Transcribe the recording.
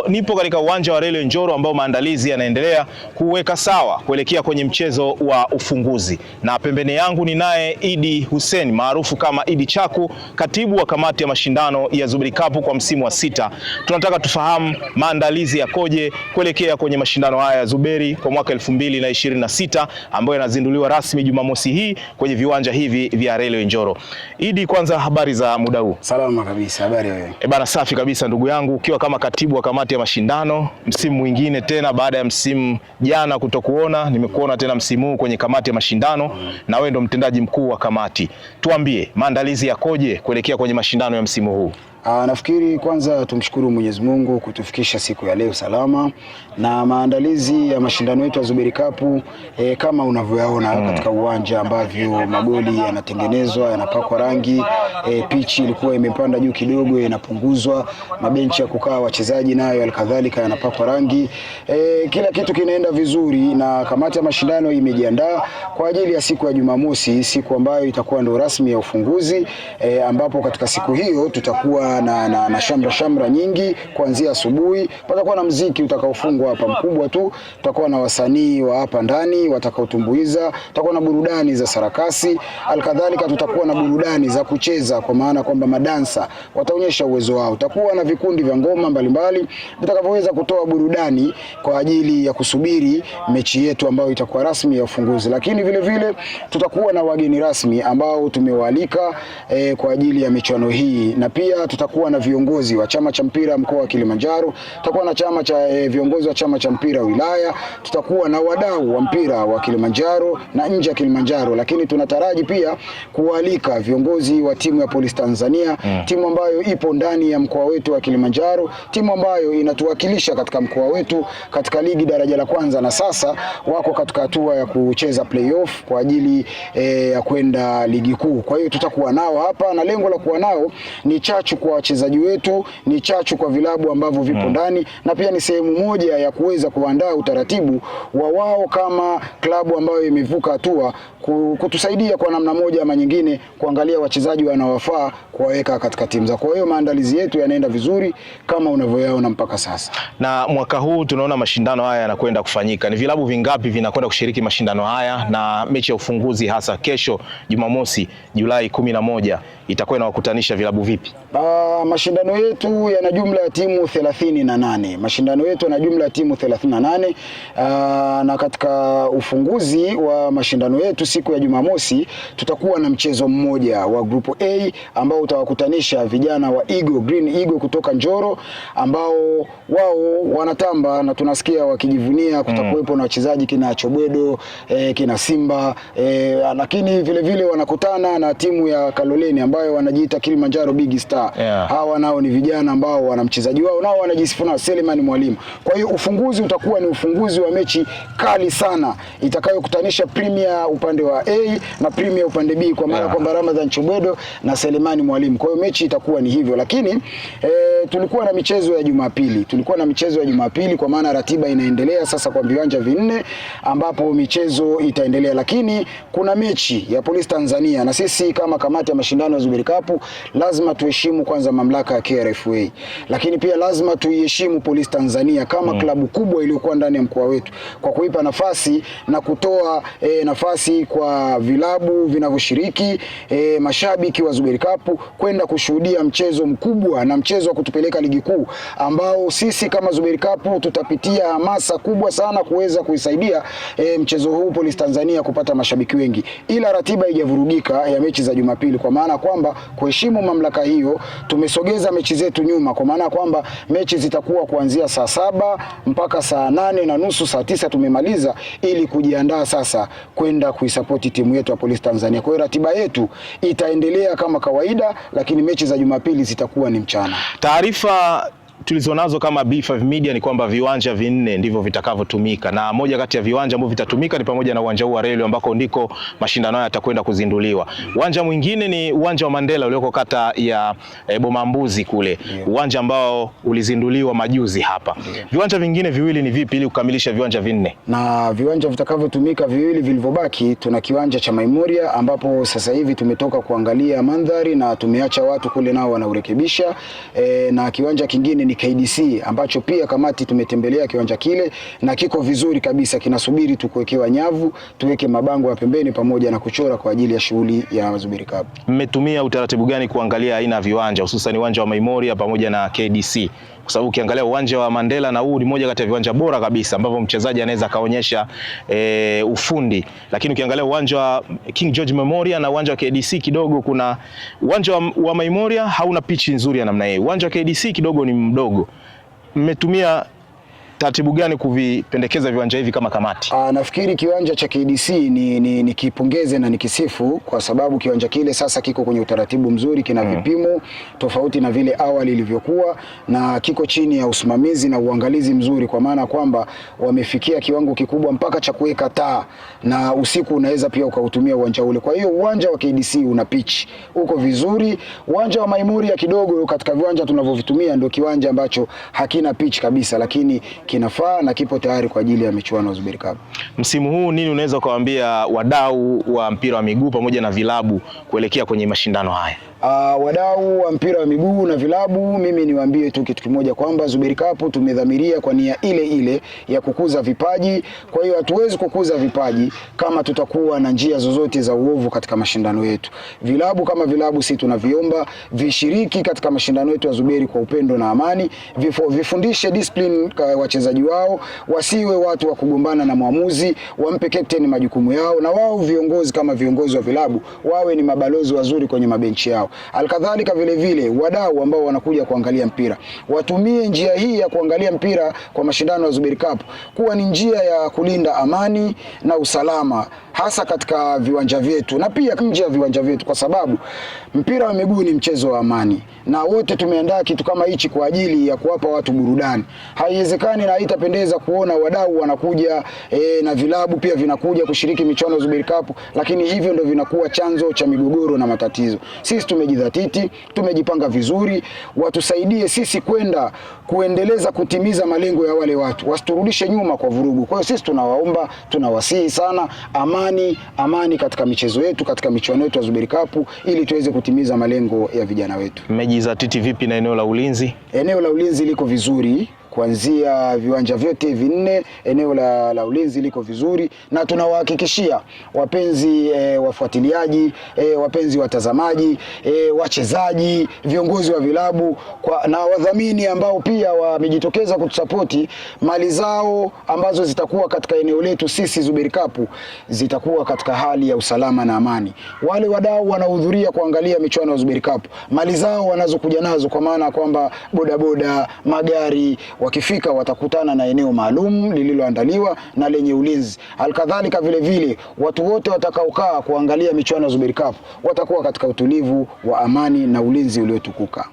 Nipo katika uwanja wa Railway Njoro ambao maandalizi yanaendelea kuweka sawa kuelekea kwenye mchezo wa ufunguzi, na pembeni yangu ni naye Idi Hussein maarufu kama Idi Chaku, katibu wa kamati ya mashindano ya Zuberi Cup kwa msimu wa 6. Tunataka tufahamu maandalizi yakoje kuelekea kwenye mashindano haya ya Zuberi kwa mwaka 2026 ambayo yanazinduliwa rasmi Jumamosi hii kwenye viwanja hivi vya Railway Njoro. Idi, kwanza habari za muda huu? Salama kabisa, habari wewe? Bana, safi kabisa ndugu yangu, ukiwa kama katibu wa kamati ya mashindano msimu mwingine tena baada ya msimu jana kutokuona, nimekuona tena msimu huu kwenye kamati ya mashindano na wewe ndo mtendaji mkuu wa kamati. Tuambie maandalizi yakoje kuelekea kwenye mashindano ya msimu huu? Nafikiri kwanza tumshukuru Mwenyezi Mungu kutufikisha siku ya leo salama, na maandalizi ya mashindano yetu ya Zuberi Cup kama unavyoyaona katika uwanja ambavyo magoli yanatengenezwa, yanapakwa rangi, pichi ilikuwa imepanda juu kidogo inapunguzwa, mabenchi ya kukaa wachezaji nayo alikadhalika yanapakwa rangi, kila kitu kinaenda vizuri, na kamati ya mashindano imejiandaa kwa ajili ya siku ya Jumamosi, siku ambayo itakuwa ndo rasmi ya ufunguzi, ambapo katika siku hiyo tutakuwa na shamra nyingi kuanzia asubuhi. Patakuwa na muziki utakaofungwa hapa mkubwa tu, tutakuwa na wasanii wa hapa ndani watakaotumbuiza, tutakuwa na burudani za sarakasi, alikadhalika tutakuwa na burudani za kucheza, kwa maana kwamba madansa wataonyesha uwezo wao. Tutakuwa na vikundi vya ngoma mbalimbali vitakavyoweza kutoa burudani kwa ajili ya kusubiri mechi yetu ambayo itakuwa rasmi ya ufunguzi. Lakini vile vile tutakuwa na wageni rasmi ambao tumewaalika kwa ajili ya michuano hii, na pia tutakuwa na viongozi wa chama cha mpira mkoa wa Kilimanjaro, tutakuwa na chama cha viongozi wa chama cha mpira wilaya, tutakuwa na wadau wa mpira wa Kilimanjaro na nje ya Kilimanjaro, lakini tunataraji pia kualika viongozi wa timu ya Polisi Tanzania, timu ambayo ipo ndani ya mkoa wetu wa Kilimanjaro, timu ambayo inatuwakilisha katika mkoa wetu katika ligi daraja la kwanza, na sasa wako katika hatua ya kucheza playoff kwa ajili ya kwenda ligi kuu. Kwa hiyo tutakuwa nao hapa, na lengo la kuwa nao ni chachu kwa wachezaji wetu, ni chachu kwa vilabu ambavyo vipo ndani, na pia ni sehemu moja ya kuweza kuandaa utaratibu wa wao kama klabu ambayo imevuka hatua kutusaidia kwa namna moja ama nyingine kuangalia wachezaji wanaowafaa kuwaweka katika timu za. Kwa hiyo maandalizi yetu yanaenda vizuri kama unavyoyaona mpaka sasa. Na mwaka huu tunaona mashindano haya yanakwenda kufanyika. Ni vilabu vingapi vinakwenda kushiriki mashindano haya, na mechi ya ufunguzi hasa kesho Jumamosi Julai 11 itakuwa inawakutanisha vilabu vipi? Mashindano yetu yana jumla ya timu 38. Mashindano yetu yana jumla ya timu 38, na katika ufunguzi wa mashindano yetu siku ya Jumamosi tutakuwa na mchezo mmoja wa Group A ambao utawakutanisha vijana wa Green Eagle kutoka Njoro, ambao wao wanatamba na tunasikia wakijivunia kutakuwepo na wachezaji kina Chobwedo, kina Simba, lakini vile vile wanakutana na timu ya Kaloleni ambayo wanajiita Kilimanjaro Big Star. Hawa nao ni vijana ambao wana mchezaji wao nao wanajisifu na Selemani Mwalimu. Kwa hiyo ufunguzi utakuwa ni ufunguzi wa mechi kali sana itakayokutanisha Premier upande wa A na Premier upande B, kwa maana kwamba Ramadhan Chobwedo na Selemani Mwalimu. Kwa hiyo mechi itakuwa ni hivyo, lakini tulikuwa na michezo ya Jumapili, kwa maana ratiba inaendelea sasa kwa viwanja vinne ambapo michezo itaendelea, lakini kuna mechi ya Polisi Tanzania, na sisi kama kamati ya mashindano ya Zuberi Cup lazima tuheshimu kwanza mamlaka ya KRFA, lakini pia lazima tuiheshimu Polisi Tanzania kama klabu kubwa iliyokuwa ndani ya mkoa wetu kwa kuipa nafasi na kutoa nafasi kwa vilabu vinavyoshiriki, mashabiki wa Zuberi Cup kwenda kushuhudia mchezo mkubwa na mchezo wa kutupeleka ligi kuu, ambao sisi kama Zuberi Cup tutapitia hamasa kubwa sana kuweza kuisaidia mchezo huu Polisi Tanzania kupata mashabiki wengi, ila ratiba haijavurugika ya mechi za Jumapili, kwa maana kwamba kuheshimu mamlaka hiyo tumesogeza mechi zetu nyuma, kwa maana kwamba mechi zitakuwa kuanzia saa 7 mpaka saa 8:30, saa 9 tumemaliza, ili kujiandaa sasa kwenda kuisapoti timu yetu ya Polisi Tanzania. Kwa hiyo ratiba yetu itaendelea kama kawaida, lakini mechi za Jumapili zitakuwa ni mchana. Taarifa tulizonazo kama B5 Media ni kwamba viwanja vinne ndivyo vitakavyotumika, na moja kati ya viwanja ambavyo vitatumika ni pamoja na uwanja huu wa Railway ambako ndiko mashindano haya yatakwenda kuzinduliwa. Uwanja mwingine ni uwanja wa Mandela ulioko kata ya Bomambuzi kule, uwanja ambao ulizinduliwa majuzi hapa. Viwanja vingine viwili ni vipi ili kukamilisha viwanja vinne? Na viwanja vitakavyotumika viwili vilivyobaki, tuna kiwanja cha Memoria ambapo sasa hivi tumetoka kuangalia mandhari na tumeacha watu kule nao wanaurekebisha, na kiwanja kingine ni KDC, ambacho pia kamati tumetembelea kiwanja kile na kiko vizuri kabisa, kinasubiri tu kuwekewa nyavu, tuweke mabango ya pembeni pamoja na kuchora kwa ajili ya shughuli ya Zuberi Cup. Mmetumia utaratibu gani kuangalia aina ya viwanja, hususan uwanja wa Memoria pamoja na KDC? Kwa sababu ukiangalia uwanja wa Mandela na huu ni moja kati ya viwanja bora kabisa ambavyo mchezaji anaweza kaonyesha ufundi, lakini ukiangalia uwanja wa King George Memorial na uwanja wa KDC kidogo, kuna uwanja wa Memorial hauna pichi nzuri ya namna hii, uwanja wa KDC kidogo ni mdogo. Mmetumia taratibu gani kuvipendekeza viwanja hivi kama kamati? Nafikiri kiwanja cha KDC ni kipongeze na nikisifu, kwa sababu kiwanja kile sasa kiko kwenye utaratibu mzuri, kina vipimo tofauti na vile awali ilivyokuwa, na kiko chini ya usimamizi na uangalizi mzuri, kwa maana kwamba wamefikia kiwango kikubwa mpaka cha kuweka taa na usiku unaweza pia ukautumia uwanja ule. Kwa hiyo uwanja wa KDC una pitch, uko vizuri. Uwanja wa Memoria kidogo katika viwanja tunavyovitumia ndio kiwanja ambacho hakina pitch kabisa, lakini kinafaa na kipo tayari kwa ajili ya michuano ya Zuberi Cup. Msimu huu nini unaweza kuwaambia wadau wa mpira wa miguu pamoja na vilabu kuelekea kwenye mashindano haya? Wadau wa mpira wa miguu na vilabu, mimi niwaambie tu kitu kimoja, kwamba Zuberi Cup tumedhamiria kwa nia ile ile ya kukuza vipaji. Kwa hiyo hatuwezi kukuza vipaji kama tutakuwa na njia zozote za uovu katika mashindano yetu. Vilabu kama vilabu, si tunaviomba vishiriki katika mashindano yetu ya Zuberi kwa upendo na amani, vifundishe discipline wachezaji wao, wasiwe watu wa kugombana na mwamuzi, wampe captain majukumu yao, na wao viongozi kama viongozi wa vilabu wawe ni mabalozi wazuri kwenye mabenchi yao. Alkadhalika vile vile wadau ambao wanakuja kuangalia mpira watumie njia hii ya kuangalia mpira kwa mashindano ya Zuberi Cup kuwa ni njia ya kulinda amani na usalama, hasa katika viwanja vyetu na pia nje ya viwanja vyetu, kwa sababu mpira wa miguu ni mchezo wa amani, na wote tumeandaa kitu kama hichi kwa ajili ya kuwapa watu burudani. Haiwezekani na haitapendeza kuona wadau wanakuja na vilabu pia vinakuja kushiriki michuano ya Zuberi Cup, lakini hivyo ndio vinakuwa chanzo cha migogoro na matatizo. Sisi tumejidhatiti, tumejipanga vizuri, watusaidie sisi kwenda kuendeleza kutimiza malengo ya wale watu, wasiturudishe nyuma kwa vurugu. Kwa hiyo sisi tunawaomba, tunawasihi sana, amani katika michezo yetu, katika michuano yetu ya Zuberi Cup, ili tuweze kutimiza malengo ya vijana wetu. Mmejizatiti vipi na eneo la ulinzi? Eneo la ulinzi liko vizuri. Kuanzia viwanja vyote vinne, eneo la ulinzi liko vizuri, na tunawahakikishia wapenzi wafuatiliaji, wapenzi watazamaji, wachezaji, viongozi wa vilabu na wadhamini ambao pia wamejitokeza kutusapoti, mali zao ambazo zitakuwa katika eneo letu sisi Zuberi Cup zitakuwa katika hali ya usalama na amani. Wale wadau wanahudhuria kuangalia michuano ya Zuberi Cup, mali zao wanazokuja nazo, kwa maana kwamba bodaboda, magari, wakifika watakutana na eneo maalum lililoandaliwa na lenye ulinzi. Alkadhalika vile vile watu wote watakaokaa kuangalia michuano ya Zuberi Cup watakuwa katika utulivu wa amani na ulinzi uliotukuka.